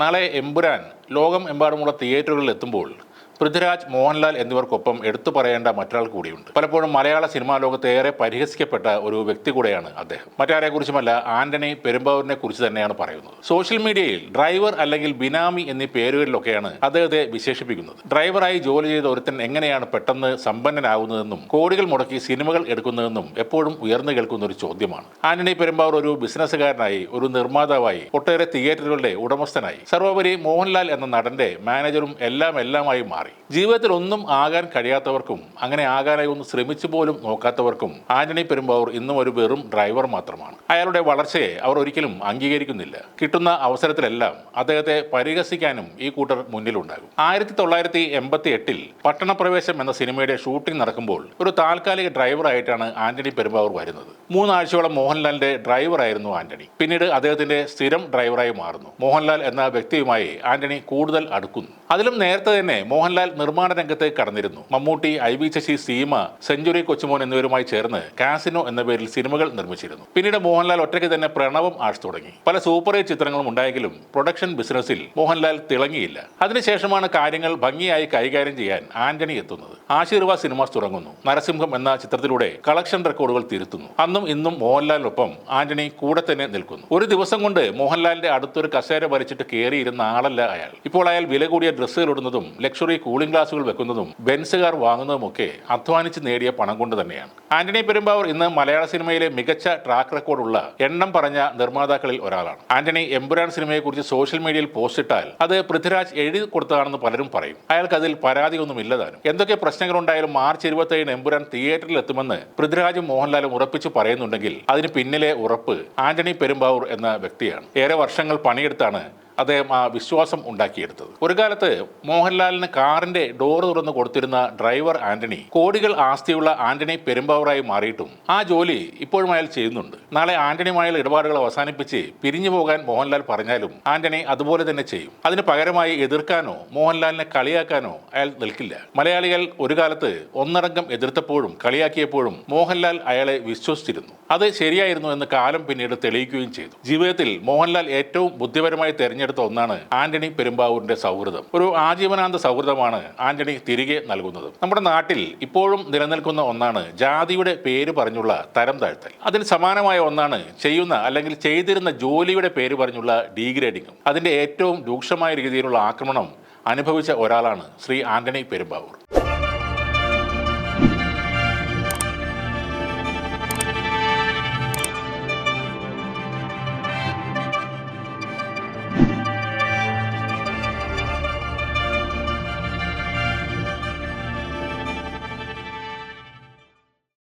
നാളെ എമ്പുരാൻ ലോകമെമ്പാടുമുള്ള തിയേറ്ററുകളിൽ എത്തുമ്പോൾ പൃഥ്വിരാജ്, മോഹൻലാൽ എന്നിവർക്കൊപ്പം എടുത്തു പറയേണ്ട മറ്റൊരാൾ കൂടിയുണ്ട്. പലപ്പോഴും മലയാള സിനിമാ ലോകത്ത് ഏറെ പരിഹസിക്കപ്പെട്ട ഒരു വ്യക്തി കൂടെയാണ് അദ്ദേഹം. മറ്റാരെക്കുറിച്ചുമല്ല, ആന്റണി പെരുമ്പാവൂരിനെ കുറിച്ച് തന്നെയാണ് പറയുന്നത്. സോഷ്യൽ മീഡിയയിൽ ഡ്രൈവർ അല്ലെങ്കിൽ ബിനാമി എന്നീ പേരുകളിലൊക്കെയാണ് അദ്ദേഹത്തെ വിശേഷിപ്പിക്കുന്നത്. ഡ്രൈവറായി ജോലി ചെയ്ത ഒരുത്തൻ എങ്ങനെയാണ് പെട്ടെന്ന് സമ്പന്നനാകുന്നതെന്നും കോടികൾ മുടക്കി സിനിമകൾ എടുക്കുന്നതെന്നും എപ്പോഴും ഉയർന്നു കേൾക്കുന്ന ഒരു ചോദ്യമാണ്. ആന്റണി പെരുമ്പാവൂർ ഒരു ബിസിനസ്സുകാരനായി, ഒരു നിർമ്മാതാവായി, ഒട്ടേറെ തിയേറ്ററുകളുടെ ഉടമസ്ഥനായി, സർവോപരി മോഹൻലാൽ എന്ന നടന്റെ മാനേജറും എല്ലാമായി മാറി. ജീവിതത്തിൽ ഒന്നും ആകാൻ കഴിയാത്തവർക്കും അങ്ങനെ ആകാനായി ഒന്ന് ശ്രമിച്ചു പോലും നോക്കാത്തവർക്കും ആന്റണി പെരുമ്പാവൂർ ഇന്നും ഒരു വെറും ഡ്രൈവർ മാത്രമാണ്. അയാളുടെ വളർച്ചയെ അവർ ഒരിക്കലും അംഗീകരിക്കുന്നില്ല. കിട്ടുന്ന അവസരത്തിലെല്ലാം അദ്ദേഹത്തെ പരിഹസിക്കാനും ഈ കൂട്ടർ മുന്നിലുണ്ടാകും. 1988 പട്ടണപ്രവേശം എന്ന സിനിമയുടെ ഷൂട്ടിംഗ് നടക്കുമ്പോൾ ഒരു താൽക്കാലിക ഡ്രൈവറായിട്ടാണ് ആന്റണി പെരുമ്പാവൂർ വരുന്നത്. 3 ആഴ്ചയോളം മോഹൻലാലിന്റെ ഡ്രൈവറായിരുന്നു ആന്റണി. പിന്നീട് അദ്ദേഹത്തിന്റെ സ്ഥിരം ഡ്രൈവറായി മാറുന്നു. മോഹൻലാൽ എന്ന വ്യക്തിയുമായി ആന്റണി കൂടുതൽ അടുക്കുന്നു. അതിലും നേരത്തെ തന്നെ മോഹൻലാൽ നിർമ്മാണ രംഗത്ത് കടന്നിരുന്നു. മമ്മൂട്ടി, IB ശശി, സീമ, സെഞ്ചുറി കൊച്ചുമോൻ എന്നിവരുമായി ചേർന്ന് കാസിനോ എന്ന പേരിൽ സിനിമകൾ നിർമ്മിച്ചിരുന്നു. പിന്നീട് മോഹൻലാൽ ഒറ്റയ്ക്ക് തന്നെ പ്രണവം ആഴ്ച തുടങ്ങി. പല സൂപ്പർ ഹിറ്റ് ചിത്രങ്ങളും ഉണ്ടായെങ്കിലും പ്രൊഡക്ഷൻ ബിസിനസ്സിൽ മോഹൻലാൽ തിളങ്ങിയില്ല. അതിനുശേഷമാണ് കാര്യങ്ങൾ ഭംഗിയായി കൈകാര്യം ചെയ്യാൻ ആന്റണി എത്തുന്നത്. ആശീർവാദ് സിനിമാസ് തുടങ്ങുന്നു. നരസിംഹം എന്ന ചിത്രത്തിലൂടെ കളക്ഷൻ റെക്കോർഡുകൾ തിരുത്തുന്നു. അന്നും ഇന്നും മോഹൻലാലിനൊപ്പം ആന്റണി കൂടെ തന്നെ നിൽക്കുന്നു. ഒരു ദിവസം കൊണ്ട് മോഹൻലാലിന്റെ അടുത്തൊരു കസേര വലിച്ചിട്ട് കയറിയിരുന്ന ആളല്ല അയാൾ. ഇപ്പോൾ അയാൾ വില കൂടിയ ഡ്രസ്സുകൾ ഇടുന്നതും ലക്ഷറി കൂളിംഗ് ഗ്ലാസുകൾ വെക്കുന്നതും ബെൻസ് കാർ വാങ്ങുന്നതുമൊക്കെ അധ്വാനിച്ച് നേടിയ പണം കൊണ്ട് തന്നെയാണ്. ആന്റണി പെരുമ്പാവൂർ ഇന്ന് മലയാള സിനിമയിലെ മികച്ച ട്രാക്ക് റെക്കോർഡുള്ള എണ്ണം പറഞ്ഞ നിർമ്മാതാക്കളിൽ ഒരാളാണ്. ആന്റണി എമ്പുരാൻ സിനിമയെക്കുറിച്ച് സോഷ്യൽ മീഡിയയിൽ പോസ്റ്റ് ഇട്ടാൽ അത് പൃഥ്വിരാജ് എഴുതി കൊടുത്തതാണെന്ന് പലരും പറയും. അയാൾക്ക് അതിൽ പരാതിയൊന്നും ഇല്ലതാനും. എന്തൊക്കെ പ്രശ്നങ്ങളുണ്ടായാലും മാർച്ച് 27 എമ്പുരാൻ തിയേറ്ററിൽ എത്തുമെന്ന് പൃഥ്വിരാജും മോഹൻലാലും ഉറപ്പിച്ചു പറയുന്നുണ്ടെങ്കിൽ അതിന് പിന്നിലെ ഉറപ്പ് ആന്റണി പെരുമ്പാവൂർ എന്ന വ്യക്തിയാണ്. ഏറെ വർഷങ്ങൾ പണിയെടുത്താണ് അദ്ദേഹം ആ വിശ്വാസം ഉണ്ടാക്കിയെടുത്തത്. ഒരു കാലത്ത് മോഹൻലാലിന് കാറിന്റെ ഡോർ തുറന്ന് കൊടുത്തിരുന്ന ഡ്രൈവർ ആന്റണി കോടികൾ ആസ്തിയുള്ള ആന്റണി പെരുമ്പാവൂറായി മാറിയിട്ടും ആ ജോലി ഇപ്പോഴും അയാൾ ചെയ്യുന്നുണ്ട്. നാളെ ആന്റണിയുമായുള്ള ഇടപാടുകൾ അവസാനിപ്പിച്ച് പിരിഞ്ഞു പോകാൻ മോഹൻലാൽ പറഞ്ഞാലും ആന്റണി അതുപോലെ തന്നെ ചെയ്യും. അതിന് പകരമായി എതിർക്കാനോ മോഹൻലാലിനെ കളിയാക്കാനോ അയാൾ നിൽക്കില്ല. മലയാളികൾ ഒരു കാലത്ത് ഒന്നടങ്കം എതിർത്തപ്പോഴും കളിയാക്കിയപ്പോഴും മോഹൻലാൽ അയാളെ വിശ്വസിച്ചിരുന്നു. അത് ശരിയായിരുന്നു എന്ന് കാലം പിന്നീട് തെളിയിക്കുകയും ചെയ്തു. ജീവിതത്തിൽ മോഹൻലാൽ ഏറ്റവും ബുദ്ധിപരമായി തെരഞ്ഞെടുത്ത ഒന്നാണ് ആന്റണി പെരുമ്പാവൂരിന്റെ സൗഹൃദം. ഒരു ആജീവനാന്ത സൗഹൃദമാണ് ആന്റണി തിരികെ നൽകുന്നത്. നമ്മുടെ നാട്ടിൽ ഇപ്പോഴും നിലനിൽക്കുന്ന ഒന്നാണ് ജാതിയുടെ പേര് പറഞ്ഞുള്ള തരം താഴ്ത്തൽ. അതിന് സമാനമായ ഒന്നാണ് ചെയ്യുന്ന അല്ലെങ്കിൽ ചെയ്തിരുന്ന ജോലിയുടെ പേര് പറഞ്ഞുള്ള ഡീഗ്രേഡിങ്ങും. അതിന്റെ ഏറ്റവും രൂക്ഷമായ രീതിയിലുള്ള ആക്രമണം അനുഭവിച്ച ഒരാളാണ് ശ്രീ ആന്റണി പെരുമ്പാവൂർ.